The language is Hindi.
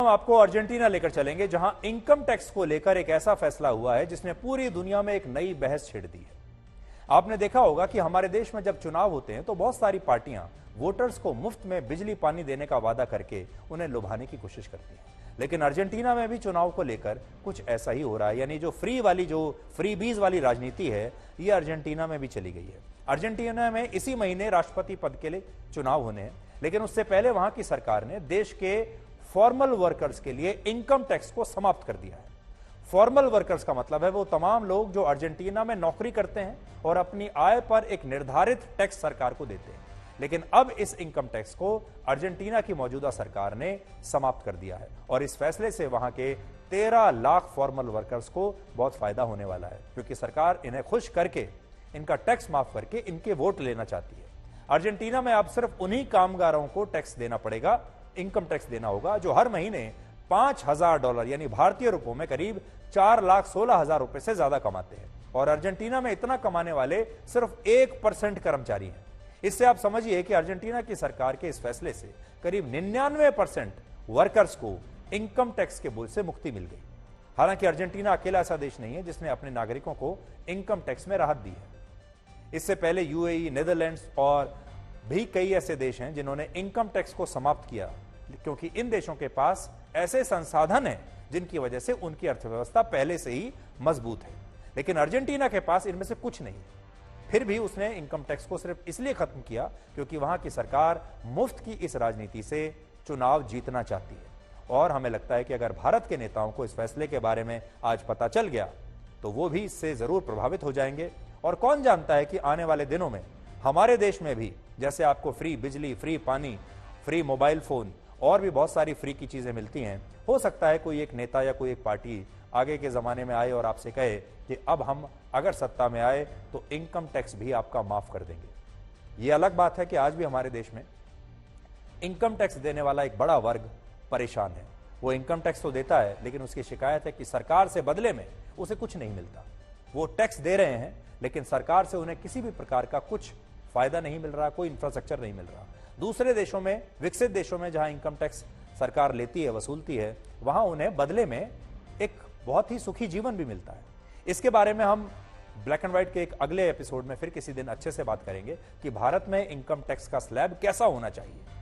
आपको अर्जेंटीना लेकर चलेंगे, जहां इनकम टैक्स को लेकर एक ऐसा फैसला हुआ है जिसने पूरी दुनिया में एक नई बहस छेड़ दी है। आपने देखा होगा कि हमारे देश में जब चुनाव होते हैं तो बहुत सारी पार्टियां वोटर्स को मुफ्त में बिजली पानी देने का वादा करके उन्हें लुभाने की कोशिश करती हैं। लेकिन अर्जेंटीना में भी चुनाव को लेकर कुछ ऐसा ही हो रहा है, यानी जो फ्रीबीज वाली राजनीति है, ये अर्जेंटीना में भी चली गई है। अर्जेंटीना में इसी महीने राष्ट्रपति पद के लिए चुनाव होने हैं, लेकिन उससे पहले वहां की सरकार ने देश के फॉर्मल वर्कर्स के लिए इनकम टैक्स को समाप्त कर दिया है। फॉर्मल वर्कर्स का मतलब है वो तमाम लोग जो अर्जेंटीना में नौकरी करते हैं और अपनी आय पर एक निर्धारित टैक्स सरकार को देते हैं। लेकिन अब इस इनकम टैक्स को अर्जेंटीना की मौजूदा सरकार ने समाप्त कर दिया है और इस फैसले से वहां के 13 लाख फॉर्मल वर्कर्स को बहुत फायदा होने वाला है, क्योंकि सरकार इन्हें खुश करके, इनका टैक्स माफ करके इनके वोट लेना चाहती है। अर्जेंटीना में अब सिर्फ उन्हीं कामगारों को टैक्स देना पड़ेगा, इनकम टैक्स देना होगा जो हर महीने $5,000 यानी भारतीय रुपयों में करीब 4,16,000 रुपए से ज्यादा कमाते हैं। और अर्जेंटीना में इतना कमाने वाले सिर्फ 1% कर्मचारी हैं। इससे आप समझिए कि अर्जेंटीना की सरकार के इस फैसले से करीब 99% वर्कर्स को इनकम टैक्स के बोझ से मुक्ति मिल गई। हालांकि अर्जेंटीना अकेला ऐसा देश नहीं है जिसने अपने नागरिकों को इनकम टैक्स में राहत दी है। इससे पहले यूएई, नीदरलैंड्स और भी कई ऐसे देश हैं जिन्होंने इनकम टैक्स को समाप्त किया, क्योंकि इन देशों के पास ऐसे संसाधन हैं जिनकी वजह से उनकी अर्थव्यवस्था पहले से ही मजबूत है। लेकिन अर्जेंटीना के पास इनमें से कुछ नहीं। फिर भी उसने इनकम टैक्स को सिर्फ इसलिए खत्म किया क्योंकि वहां की सरकार मुफ्त की इस राजनीति से चुनाव जीतना चाहती है। और हमें लगता है कि अगर भारत के नेताओं को इस फैसले के बारे में आज पता चल गया तो वो भी इससे जरूर प्रभावित हो जाएंगे। और कौन जानता है कि आने वाले दिनों में हमारे देश में भी जैसे आपको फ्री बिजली, फ्री पानी, फ्री मोबाइल फोन और भी बहुत सारी फ्री की चीजें मिलती हैं, हो सकता है कोई एक नेता या कोई एक पार्टी आगे के जमाने में आए और आपसे कहे कि अब हम अगर सत्ता में आए तो इनकम टैक्स भी आपका माफ कर देंगे। यह अलग बात है कि आज भी हमारे देश में इनकम टैक्स देने वाला एक बड़ा वर्ग परेशान है। वो इनकम टैक्स तो देता है, लेकिन उसकी शिकायत है कि सरकार से बदले में उसे कुछ नहीं मिलता। वो टैक्स दे रहे हैं लेकिन सरकार से उन्हें किसी भी प्रकार का कुछ फायदा नहीं मिल रहा, कोई इंफ्रास्ट्रक्चर नहीं मिल रहा। दूसरे देशों में, विकसित देशों में जहां इनकम टैक्स सरकार लेती है, वसूलती है, वहां उन्हें बदले में एक बहुत ही सुखी जीवन भी मिलता है। इसके बारे में हम ब्लैक एंड व्हाइट के एक अगले एपिसोड में फिर किसी दिन अच्छे से बात करेंगे कि भारत में इनकम टैक्स का स्लैब कैसा होना चाहिए।